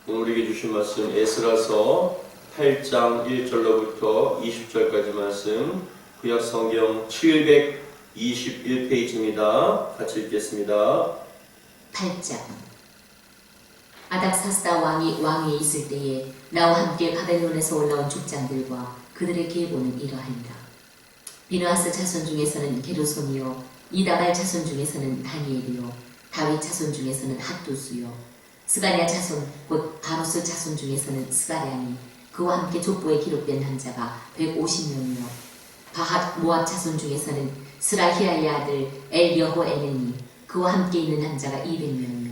오늘 우리에게 주신 말씀 에스라서 8장 1절로부터 20절까지 말씀, 구약 성경 721페이지입니다. 같이 읽겠습니다. 8장. 아닥사스다 왕이 왕위에 있을 때에 나와 함께 바벨론에서 올라온 족장들과 그들의 계보는 이러하니라. 비느하스 자손 중에서는 게르솜이요, 이다발 자손 중에서는 다니엘이요, 다윗 자손 중에서는 핫두스요, 스가랴 자손 곧 바로스 자손 중에서는 스가랴니 그와 함께 족보에 기록된 남자가 150명이요, 바핫 모압 자손 중에서는 스라히아의 아들 엘여호에느니 그와 함께 있는 남자가 200명이요,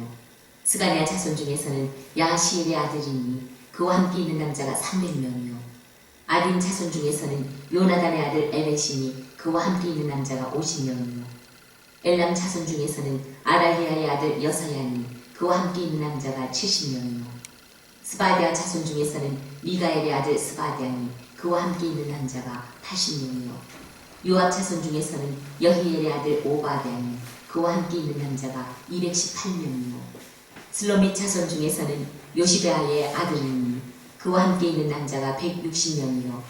스가랴 자손 중에서는 야시엘의 아들이니 그와 함께 있는 남자가 300명이요, 아딘 자손 중에서는 요나단의 아들 에벳이니 그와 함께 있는 남자가 50명이요, 엘람 자손 중에서는 아랄리아의 아들 여사야니 그와 함께 있는 남자가 70명이요, 스바디아 자손 중에서는 미가엘의 아들 스바디아니 그와 함께 있는 남자가 80명이요, 요압 자손 중에서는 여히엘의 아들 오바디아니 그와 함께 있는 남자가 218명이요, 슬로밋 자손 중에서는 요시베아의 아들이니 그와 함께 있는 남자가 160명이요,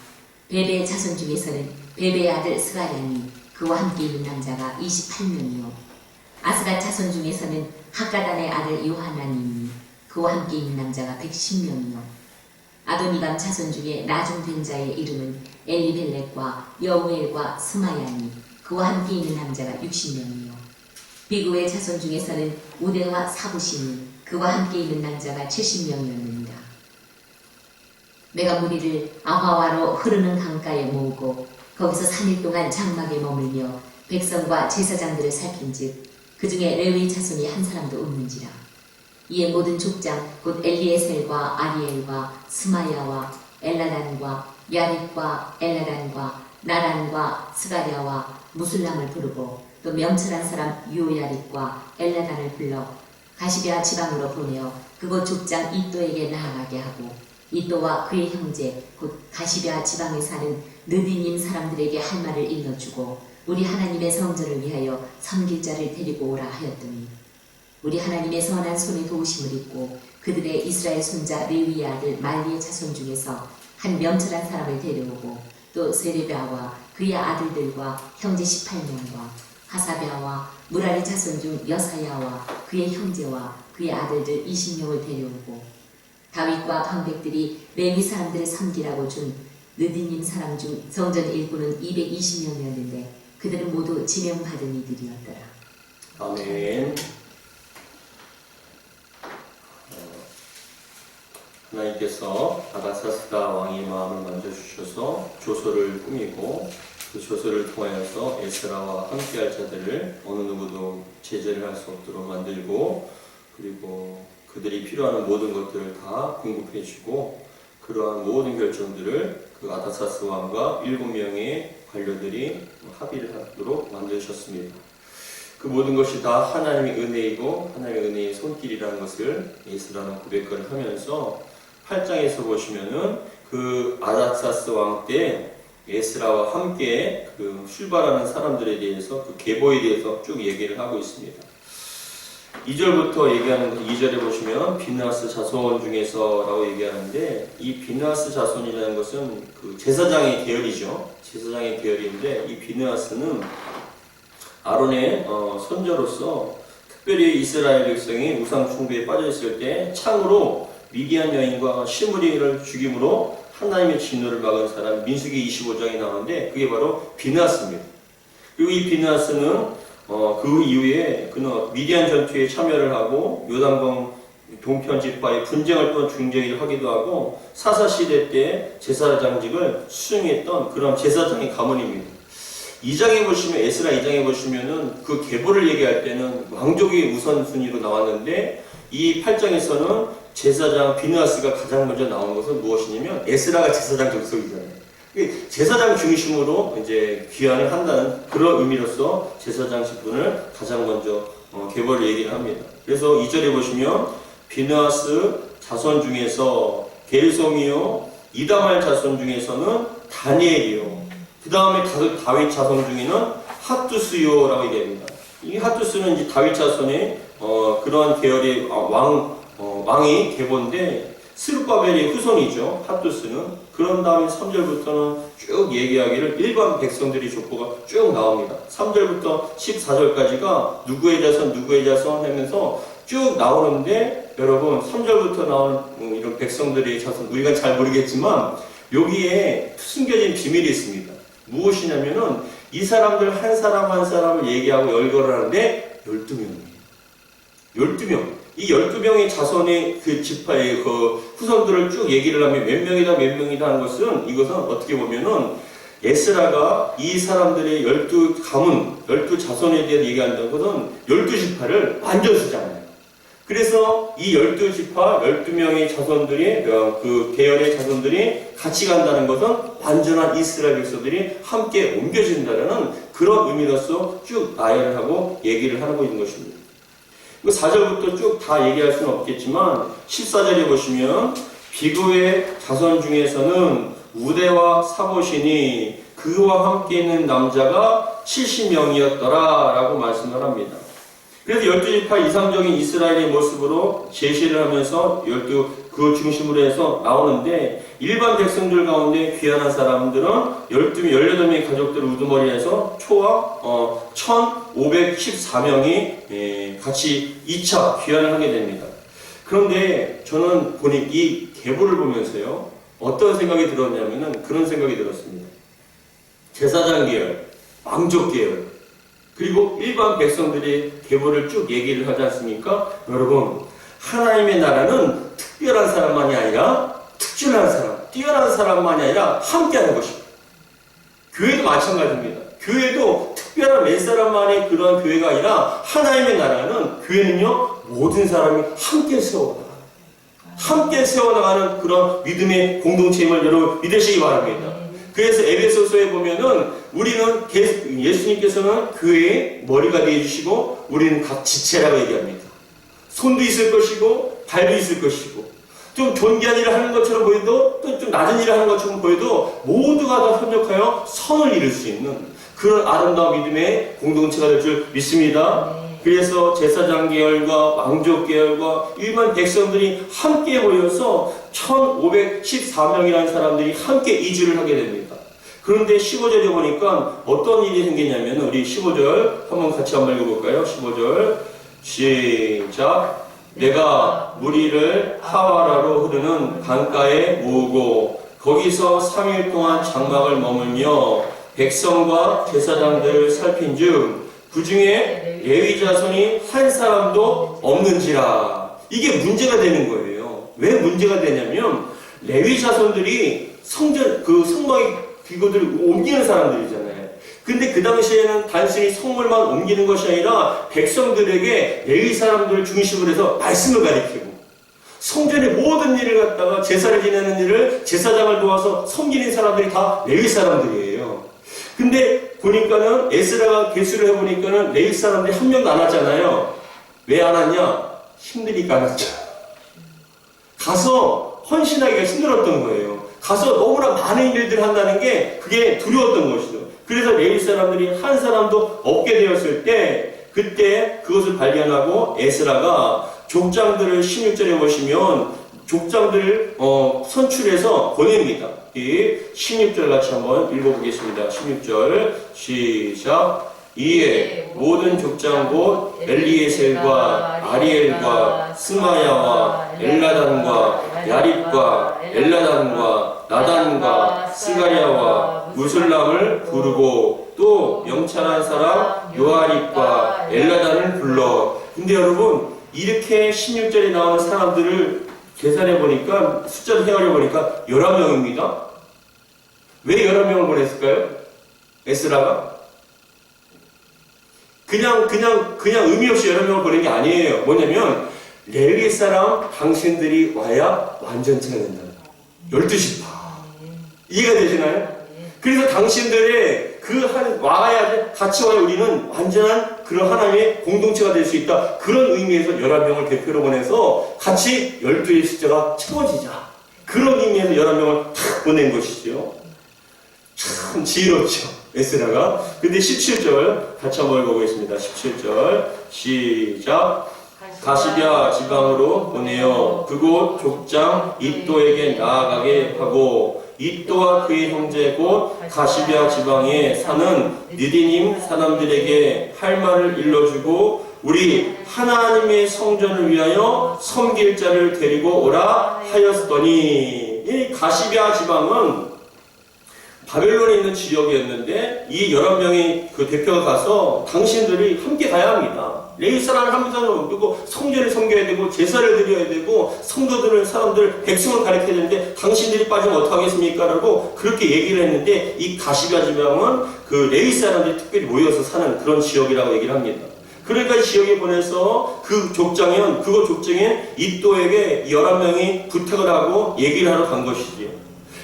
베베의 자손 중에서는 베베의 아들 스가랴니 그와 함께 있는 남자가 28명이요, 아스가 자손 중에서는 하가단의 아들 요하나니니 그와 함께 있는 남자가 110명이요, 아도니감 자손 중에 나중된 자의 이름은 엘리벨렉과 여우엘과 스마야니 그와 함께 있는 남자가 60명이요, 비그의 자손 중에서는 우데와 사부시니 그와 함께 있는 남자가 70명이었느니라. 내가 무리를 아화와로 흐르는 강가에 모으고 거기서 3일 동안 장막에 머물며 백성과 제사장들을 살핀즉 그 중에 레위 자손이 한 사람도 없는지라. 이에 모든 족장 곧 엘리에셀과 아리엘과 스마야와 엘라단과 야립과 엘라단과 나란과 스가랴와 무술람을 부르고 또 명철한 사람 요야립과 엘라단을 불러 가시베아 지방으로 보내어 그곳 족장 이또에게 나아가게 하고 이또와 그의 형제 곧 가시베아 지방에 사는 느디님 사람들에게 할 말을 일러주고 우리 하나님의 성전을 위하여 섬길 자를 데리고 오라 하였더니 우리 하나님의 선한 손에 도우심을 입고 그들의 이스라엘 손자 레위의 아들 말리의 자손 중에서 한 명철한 사람을 데려오고 또 세레비아와 그의 아들들과 형제 18명과 하사비아와 무라리 자손 중 여사야와 그의 형제와 그의 아들들 20명을 데려오고 다윗과 방백들이 레위 사람들을 섬기라고 준 느디님 사람 중 성전 일꾼은 220명이었는데 그들은 모두 지명받은 이들이었더라. 아멘. 하나님께서 아닥사스다 왕의 마음을 만져주셔서 조서를 꾸미고 그 조서를 통하여서 에스라와 함께할 자들을 어느 누구도 제재를 할 수 없도록 만들고 그리고 그들이 필요한 모든 것들을 다 공급해주고 그러한 모든 결정들을 그 아닥사스 왕과 7명의 관료들이 합의를 하도록 만드셨습니다. 그 모든 것이 다 하나님의 은혜이고 하나님의 은혜의 손길이라는 것을 에스라는 고백을 하면서 8장에서 보시면은 그 아닥사스 왕 때 에스라와 함께 그 출발하는 사람들에 대해서 그 계보에 대해서 쭉 얘기를 하고 있습니다. 2절부터 얘기하는 2절에 보시면 비느하스 자손 중에서라고 얘기하는데 이 비느하스 자손이라는 것은 그 제사장의 계열이죠. 제사장의 계열인데 이 비느하스는 아론의 손자로서 특별히 이스라엘 백성이 우상 숭배에 빠져 있을 때 창으로 미디안 여인과 시므리를 죽임으로 하나님의 진노를 막은 사람 민수기 25장에 나오는데 그게 바로 비느하스입니다. 그리고 이 비느하스는 그 이후에 그는 미디안 전투에 참여를 하고 요단강 동편 지파의 분쟁을 또 중재를 하기도 하고 사사시대 때 제사장직을 수행했던 그런 제사장의 가문입니다. 2장에 보시면 에스라 2장에 보시면은 그 계보를 얘기할 때는 왕족이 우선순위로 나왔는데 이 8장에서는 제사장 비느하스가 가장 먼저 나온 것은 무엇이냐면 에스라가 제사장 적석이잖아요. 제사장 중심으로 이제 귀환을 한다는 그런 의미로서 제사장 직분을 가장 먼저 계보를 얘기를 합니다. 그래서 2절에 보시면 비느하스 자손 중에서 게르솜이요, 이다말 자손 중에서는 다니엘이요, 그 다음에 다윗 자손 중에는 핫두스요라고 얘기합니다. 이 핫두스는 이제 다윗 자손의 그러한 계열의 왕의 계보인데 스룹바벨의 후손이죠. 핫두스는. 그런 다음에 3절부터는 쭉 얘기하기를 일반 백성들이 족보가 쭉 나옵니다. 3절부터 14절까지가 누구의 자손 하면서 쭉 나오는데 여러분 3절부터 나오는 이런 백성들의 자손 우리가 잘 모르겠지만 여기에 숨겨진 비밀이 있습니다. 무엇이냐면은 이 사람들 한 사람 한 사람을 얘기하고 열거를 하는데 12명이에요. 12명. 이 12명의 자손의 그 지파의 그 후손들을 쭉 얘기를 하면 몇 명이다 하는 것은 이것은 어떻게 보면은 에스라가 이 사람들의 12가문, 12자손에 대해 얘기한다는 것은 12지파를 완전 쓰잖아요. 그래서 이 12지파, 12명의 자손들이, 그 계열의 자손들이 같이 간다는 것은 완전한 이스라엘 백성들이 함께 옮겨진다는 그런 의미로서 쭉 나열을 하고 얘기를 하고 있는 것입니다. 4절부터 쭉 다 얘기할 수는 없겠지만 14절에 보시면 비고의 자손 중에서는 우대와 사보시니 그와 함께 있는 남자가 70명이었더라 라고 말씀을 합니다. 그래서 12지파 이상적인 이스라엘의 모습으로 제시를 하면서 그 중심으로 해서 나오는데 일반 백성들 가운데 귀환한 사람들은 18명의 가족들 우두머리에서 초와 1514명이 같이 2차 귀환을 하게 됩니다. 그런데 저는 보니 이 계보를 보면서요 어떤 생각이 들었냐면은 그런 생각이 들었습니다. 제사장 계열, 왕족 계열 그리고 일반 백성들의 계보를 쭉 얘기를 하지 않습니까? 여러분 하나님의 나라는 특별한 사람만이 아니라 특출난 사람, 뛰어난 사람만이 아니라 함께하는 것입니다. 교회도 마찬가지입니다. 교회도 특별한 몇 사람만의 그런 교회가 아니라 하나님의 나라는 교회는요 모든 사람이 함께 세워나가는 함께 세워나가는 그런 믿음의 공동체임을 여러분 믿으시기 바랍니다. 그래서 에베소서에 보면은 우리는 예수님께서는 교회의 머리가 되어주시고 우리는 각 지체라고 얘기합니다. 손도 있을 것이고 발도 있을 것이고 좀 존귀한 일을 하는 것처럼 보여도 또 좀 낮은 일을 하는 것처럼 보여도 모두가 다 협력하여 선을 이룰 수 있는 그런 아름다운 믿음의 공동체가 될 줄 믿습니다. 그래서 제사장 계열과 왕족 계열과 일반 백성들이 함께 모여서 1514명이라는 사람들이 함께 이주를 하게 됩니다. 그런데 15절에 보니까 어떤 일이 생기냐면 우리 15절 한번 읽어볼까요? 15절 시작. 내가 무리를 하와라로 흐르는 강가에 모으고 거기서 3일 동안 장막을 머물며 백성과 제사장들을 살핀 중 그 중에 레위 자손이 한 사람도 없는지라. 이게 문제가 되는 거예요. 왜 문제가 되냐면 레위 자손들이 성막의 기구들을 옮기는 사람들이잖아요. 근데 그 당시에는 단순히 성물만 옮기는 것이 아니라 백성들에게 레위 사람들을 중심으로 해서 말씀을 가리키고 성전의 모든 일을 갖다가 제사를 지내는 일을 제사장을 도와서 섬기는 사람들이 다 레위 사람들이에요. 근데 보니까는 에스라가 계수를 해보니까는 레위 사람들이 한 명도 안 왔잖아요. 왜 안 왔냐? 힘드니까 안 왔죠. 가서 헌신하기가 힘들었던 거예요. 가서 너무나 많은 일들을 한다는 게 그게 두려웠던 것이죠. 그래서 레위 사람들이 한 사람도 없게 되었을 때 그때 그것을 발견하고 에스라가 족장들을 16절에 보시면 족장들을 선출해서 보냅니다. 이 16절 같이 한번 읽어보겠습니다. 16절 시작. 이에 모든 족장 곧 엘리에셀과 아리엘과 스마야와 엘라단과 야립과 엘라단과 나단과 스가랴와 무술람을 부르고 또 명찬한 사람 요아립과 엘라단을 불러. 근데 여러분 이렇게 16절에 나오는 사람들을 계산해 보니까 숫자를 헤아려 보니까 11명입니다. 왜 11명을 보냈을까요? 에스라가? 그냥 의미 없이 11명을 보낸 게 아니에요. 뭐냐면 레위 사람 당신들이 와야 완전체가 된다. 12지파. 이해가 되시나요? 그래서 당신들의 같이 와야 우리는 완전한 그런 하나님의 공동체가 될 수 있다. 그런 의미에서 11명을 대표로 보내서 같이 12의 숫자가 채워지자. 그런 의미에서 11명을 탁 보낸 것이죠. 참 지혜롭죠. 에스라가. 근데 17절 같이 한번 읽어보겠습니다. 17절 시작. 가시비아 지방으로 보내어 그곳 족장 이또에게 나아가게 하고 이또와 그의 형제 곧 가시비아 지방에 사는 느디님 사람들에게 할 말을 일러주고 우리 하나님의 성전을 위하여 섬길 자를 데리고 오라 하였더니 이 가시비아 지방은 바벨론에 있는 지역이었는데 이 11명의 그 대표가 가서 당신들이 함께 가야 합니다. 레위 사람을 한 사람을 두고 성전을 섬겨야 되고 제사를 드려야 되고 성도들을 사람들 백성을 가르쳐야 되는데 당신들이 빠지면 어떡하겠습니까? 라고 그렇게 얘기를 했는데 이 가시비아 지방은 그 레위 사람들이 특별히 모여서 사는 그런 지역이라고 얘기를 합니다. 그러니까 이 지역에 보내서 그곳 족장인 이또에게 11명이 부탁을 하고 얘기를 하러 간 것이지요.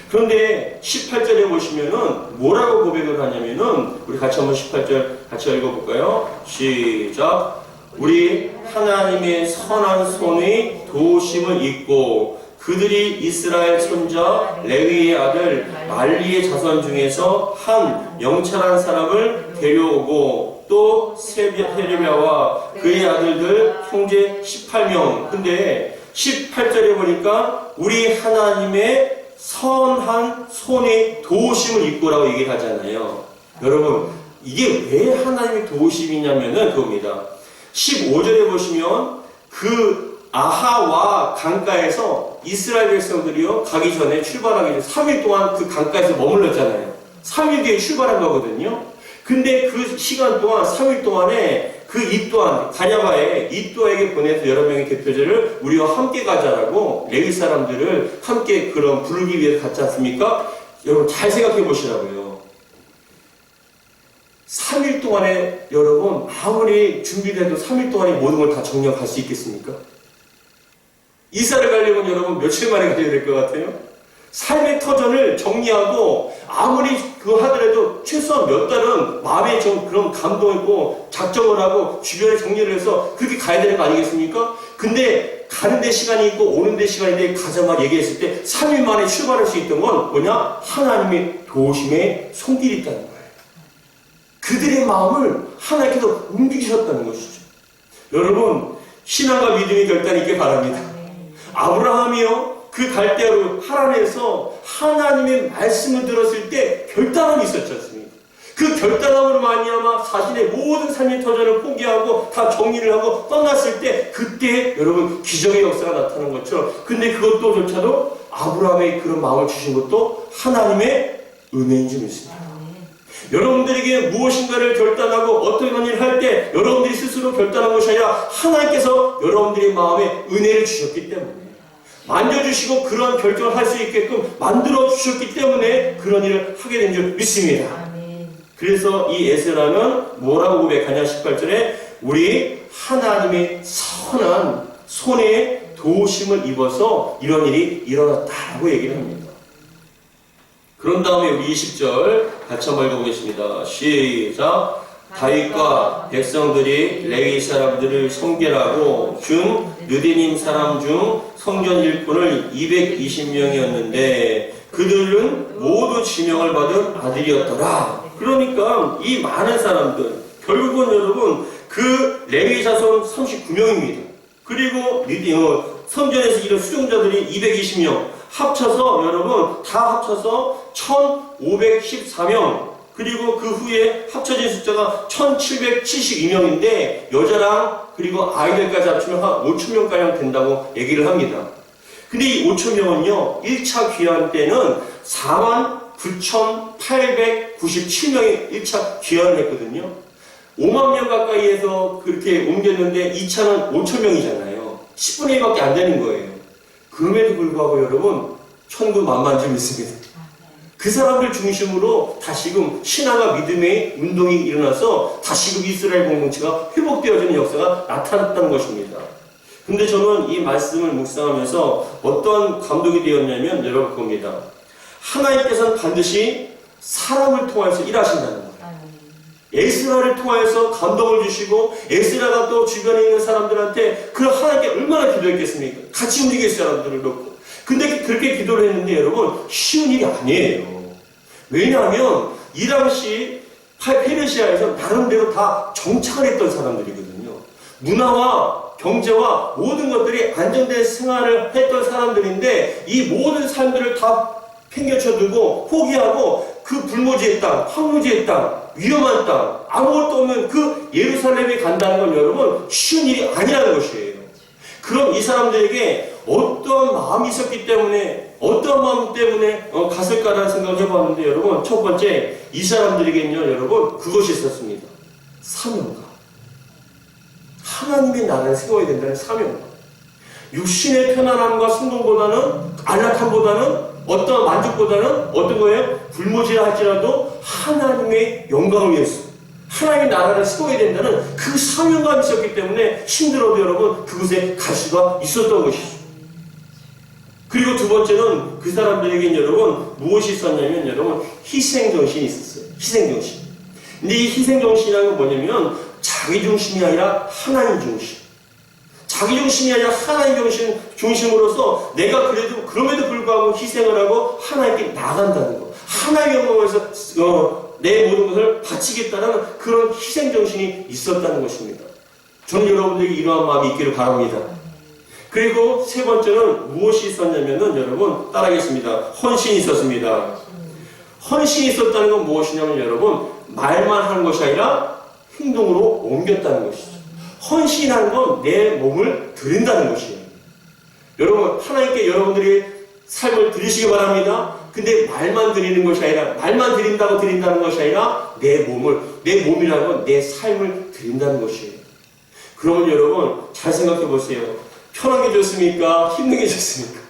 그런데 18절에 보시면은 뭐라고 고백을 하냐면은 우리 같이 한번 18절 같이 읽어볼까요? 시작. 우리 하나님의 선한 손의 도우심을 잊고 그들이 이스라엘 손자 레위의 아들 말리의 자손 중에서 한 영찰한 사람을 데려오고 또 세레비아와 그의 아들들 형제 18명. 근데 18절에 보니까 우리 하나님의 선한 손의 도우심을 입고라고 얘기를 하잖아요. 여러분, 이게 왜 하나님의 도우심이냐면은 그겁니다. 15절에 보시면 그 아하와 강가에서 이스라엘 백성들이요 가기 전에 출발하기 전에 3일 동안 그 강가에서 머물렀잖아요. 3일 뒤에 출발한 거거든요. 근데 그 시간 동안 3일 동안에 그 이또한 가냐바에 이또에게 보내서 여러 명의 대표자를 우리와 함께 가자라고 레위 사람들을 함께 그런 부르기 위해서 갔지 않습니까? 여러분 잘 생각해 보시라고요. 3일 동안에 여러분 아무리 준비돼도 3일 동안에 모든 걸 다 정리할 수 있겠습니까? 이사를 가려면 여러분 며칠 만에 가야 될 것 같아요? 삶의 터전을 정리하고 아무리 그거 하더라도 최소한 몇 달은 마음에 좀 그런 감동이 있고 작정을 하고 주변에 정리를 해서 그렇게 가야 되는 거 아니겠습니까? 근데 가는데 시간이 있고 오는데 시간이 있는데 가자마자 얘기했을 때 3일 만에 출발할 수 있던 건 뭐냐? 하나님의 도우심의 손길이 있다는 거예요. 그들의 마음을 하나님께서 움직이셨다는 것이죠. 여러분 신앙과 믿음의 결단이 있길 바랍니다. 아브라함이요 그 갈대아로 하란에서 하나님의 말씀을 들었을 때 결단함이 있었지 않습니까? 그 결단함으로 말미암아 자신의 모든 삶의 터전을 포기하고 다 정리를 하고 떠났을 때 그때 여러분 기적의 역사가 나타난 것처럼 근데 그것조차도 아브라함의 그런 마음을 주신 것도 하나님의 은혜인 줄 믿습니다. 여러분들에게 무엇인가를 결단하고 어떤 일을 할 때 여러분들이 스스로 결단한 것이 아니라 하나님께서 여러분들의 마음에 은혜를 주셨기 때문에 만져주시고 그런 결정을 할 수 있게끔 만들어 주셨기 때문에 그런 일을 하게 된 줄 믿습니다. 그래서 이 에스라는 뭐라고 고백하냐 18절에 우리 하나님의 선한 손에 도우심을 입어서 이런 일이 일어났다라고 얘기를 합니다. 그런 다음에 우리 20절 같이 한번 읽어보겠습니다. 시작. 다윗과 백성들이 레위 사람들을 섬기라고 준 느디님 사람 중 성전 일꾼을 220명이었는데 그들은 모두 지명을 받은 아들이었더라. 그러니까 이 많은 사람들 결국은 여러분 그 레위 자손 39명입니다. 그리고 성전에서 이런 수용자들이 220명 합쳐서 여러분 다 합쳐서 1514명 그리고 그 후에 합쳐진 숫자가 1772명인데 여자랑 그리고 아이들까지 합치면 한 5,000명가량 된다고 얘기를 합니다. 근데 이 5,000명은요 1차 귀환 때는 49,897명이 1차 귀환을 했거든요. 5만 명 가까이에서 그렇게 옮겼는데 2차는 5,000명이잖아요. 10분의 1밖에 안 되는 거예요. 그럼에도 불구하고 여러분 천국 만만치 믿습니다. 그 사람들 중심으로 다시금 신앙과 믿음의 운동이 일어나서 다시금 이스라엘 공동체가 회복되어지는 역사가 나타났다는 것입니다. 근데 저는 이 말씀을 묵상하면서 어떤 감동이 되었냐면 여러분 겁니다. 하나님께서는 반드시 사람을 통해서 일하신다는 거예요. 에스라를 통해서 감동을 주시고 에스라가 또 주변에 있는 사람들한테 그 하나님께 얼마나 기도했겠습니까? 같이 움직일 사람들을 놓고. 근데 그렇게 기도를 했는데 여러분 쉬운 일이 아니에요. 왜냐하면 이 당시 페르시아에서 나름대로 다 정착을 했던 사람들이거든요. 문화와 경제와 모든 것들이 안정된 생활을 했던 사람들인데 이 모든 삶들을 다 팽개쳐두고 포기하고 그 불모지의 땅, 황무지의 땅, 위험한 땅, 아무것도 없는 그 예루살렘에 간다는 건 여러분 쉬운 일이 아니라는 것이에요. 그럼 이 사람들에게 어떠한 마음이 있었기 때문에 어떠한 마음 때문에 갔을까라는 생각을 해봤는데 여러분 첫 번째 이 사람들에게는요 여러분 그것이 있었습니다. 사명감. 하나님의 나라를 세워야 된다는 사명감. 육신의 편안함과 성공보다는 안락함보다는 어떤 만족보다는 어떤 거예요? 불모지라 할지라도 하나님의 영광을 위해서 하나님의 나라를 세워야 된다는 그 사명감이 있었기 때문에 힘들어도 여러분 그곳에 갈 수가 있었던 것이죠. 그리고 두 번째는 그 사람들에게는 여러분 무엇이 있었냐면 여러분 희생정신이 있었어요. 희생정신. 근데 이 희생정신이라는 건 뭐냐면 자기중심이 아니라 하나님 중심. 자기중심이 아니라 하나님 중심으로서 내가 그래도 그럼에도 불구하고 희생을 하고 하나님께 나간다는 거. 하나님의 영광을 위해서 내 모든 것을 바치겠다는 그런 희생정신이 있었다는 것입니다. 저는 여러분들에게 이러한 마음이 있기를 바랍니다. 그리고 세 번째는 무엇이 있었냐면은 여러분 따라하겠습니다. 헌신이 있었습니다. 헌신이 있었다는 건 무엇이냐면 여러분 말만 하는 것이 아니라 행동으로 옮겼다는 것이죠. 헌신이라는 건 내 몸을 드린다는 것이에요. 여러분 하나님께 여러분들이 삶을 드리시기 바랍니다. 근데 말만 드리는 것이 아니라 말만 드린다는 것이 아니라 내 몸이라는 건 내 삶을 드린다는 것이에요. 그러면 여러분 잘 생각해 보세요. 편하게 좋습니까? 힘든 게 좋습니까?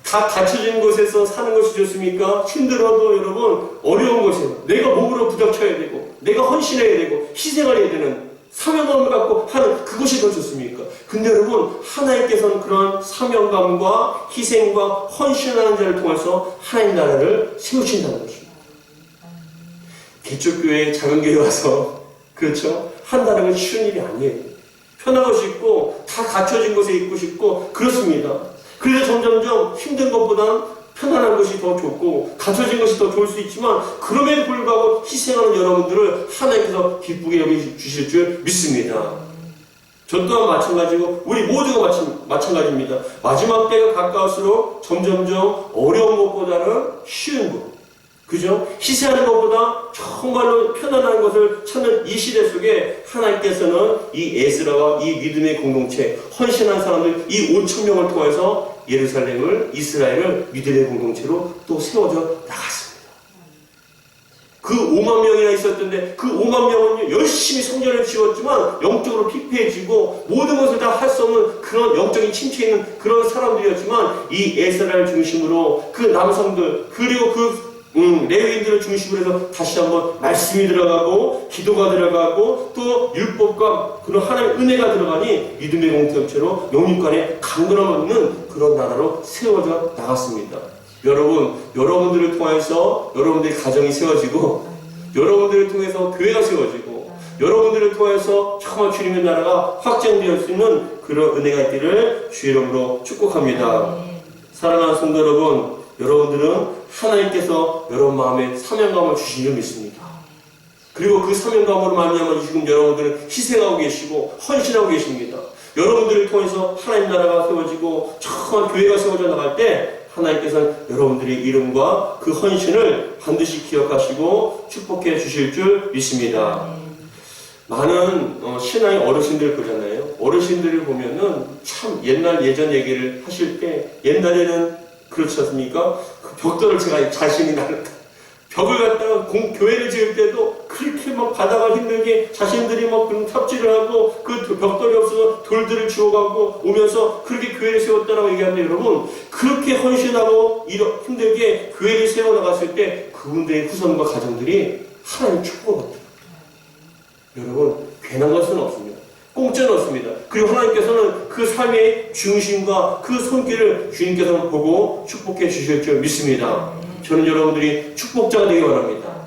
다 갖춰진 곳에서 사는 것이 좋습니까? 힘들어도 여러분 어려운 곳에서 내가 몸으로 부닥쳐야 되고 내가 헌신해야 되고 희생을 해야 되는 사명감을 갖고 하는 그것이 더 좋습니까? 근데 여러분 하나님께서는 그런 사명감과 희생과 헌신하는 자를 통해서 하나님 나라를 세우신다는 것입니다. 개척교회 작은 교회 와서 그렇죠? 한다는 건 쉬운 일이 아니에요. 편하고 싶고 다 갖춰진 곳에 있고 싶고 그렇습니다. 그래서 점점점 힘든 것보다는 편안한 것이 더 좋고 갖춰진 것이 더 좋을 수 있지만 그럼에도 불구하고 희생하는 여러분들을 하나님께서 기쁘게 여기주실 줄 믿습니다. 저 또한 마찬가지고 우리 모두가 마찬가지입니다. 마지막 때가 가까울수록 점점점 어려운 것보다는 쉬운 것 그죠? 희생하는 것보다 정말로 편안한 것을 찾는 이 시대 속에 하나님께서는 이 에스라와 이 믿음의 공동체, 헌신한 사람들 이 5,000명을 통해서 예루살렘을, 이스라엘을 믿음의 공동체로 또 세워져 나갔습니다. 그 5만 명이나 있었던데 그 5만 명은 열심히 성전을 지었지만 영적으로 피폐해지고 모든 것을 다 할 수 없는 그런 영적인 침체에 있는 그런 사람들이었지만 이 에스라를 중심으로 그 남성들 그리고 그 레위인들을 중심으로 해서 다시 한번 말씀이 들어가고 기도가 들어가고 또 율법과 그런 하나님의 은혜가 들어가니 믿음의 공동체로 영육간에 강건함 없는 그런 나라로 세워져 나갔습니다. 여러분들을 통해서 여러분들의 가정이 세워지고 여러분들을 통해서 교회가 세워지고 여러분들을 통해서 정말 주님의 나라가 확장될 수 있는 그런 은혜가 있기를 주의 이름으로 축복합니다. 사랑하는 성도 여러분, 여러분들은 하나님께서 여러분 마음에 사명감을 주신 줄 믿습니다. 그리고 그 사명감으로 말미암아 지금 여러분들은 희생하고 계시고 헌신하고 계십니다. 여러분들을 통해서 하나님 나라가 세워지고 정말 교회가 세워져 나갈 때 하나님께서는 여러분들의 이름과 그 헌신을 반드시 기억하시고 축복해 주실 줄 믿습니다. 많은 신앙의 어르신들 보잖아요. 어르신들을 보면은 참 예전 얘기를 하실 때 옛날에는 그렇지 않습니까? 그 벽돌을 제가 자신이 나는 벽을 갖다가 교회를 지을 때도 그렇게 막 바다가 힘들게 자신들이 막 그런 탑질을 하고 그 벽돌이 없어서 돌들을 주워가고 오면서 그렇게 교회를 세웠다라고 얘기하는데 여러분 그렇게 헌신하고 힘들게 교회를 세워나갔을 때 그분들의 후손과 가정들이 하나님 축복을 받더라고요. 여러분 괜한 것은 없습니다. 공짜는 없습니다. 그리고 하나님께서는 그 삶의 중심과 그 손길을 주님께서는 보고 축복해 주실 줄 믿습니다. 저는 여러분들이 축복자가 되기 바랍니다.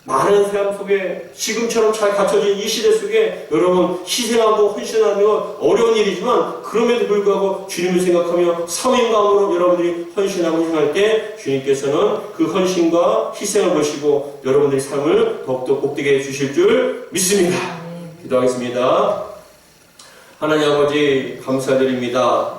많은 삶 속에 지금처럼 잘 갖춰진 이 시대 속에 여러분 희생하고 헌신하는 건 어려운 일이지만 그럼에도 불구하고 주님을 생각하며 사명감으로 여러분들이 헌신하고 행할 때 주님께서는 그 헌신과 희생을 보시고 여러분들의 삶을 더욱더 복되게 해주실 줄 믿습니다. 기도하겠습니다. 하나님 아버지 감사드립니다.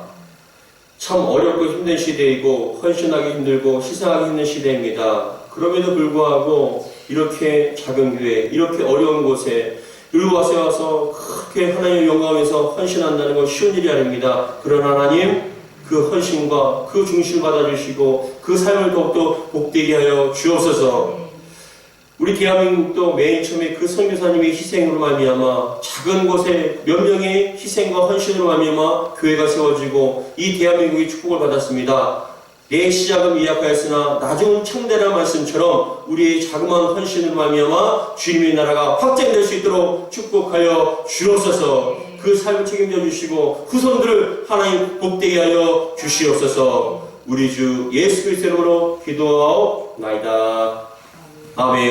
참 어렵고 힘든 시대이고 헌신하기 힘들고 희생하기 힘든 시대입니다. 그럼에도 불구하고 이렇게 작은 교회, 이렇게 어려운 곳에 이리 와서 그렇게 하나님의 영광에서 헌신한다는 건 쉬운 일이 아닙니다. 그러나 하나님 그 헌신과 그 중심을 받아주시고 그 삶을 더욱더 복되게 하여 주옵소서. 우리 대한민국도 맨 처음에 그 선교사님의 희생으로 말미암아 작은 곳에 몇 명의 희생과 헌신으로 말미암아 교회가 세워지고 이 대한민국이 축복을 받았습니다. 내 시작은 미약하였으나 나중은 참되라는 말씀처럼 우리의 자그마한 헌신으로 말미암아 주님의 나라가 확장될 수 있도록 축복하여 주옵소서. 그 삶을 책임져 주시고 후손들을 하나님 복되게 하여 주시옵소서. 우리 주 예수 그리스도로 기도하옵나이다. 아멘.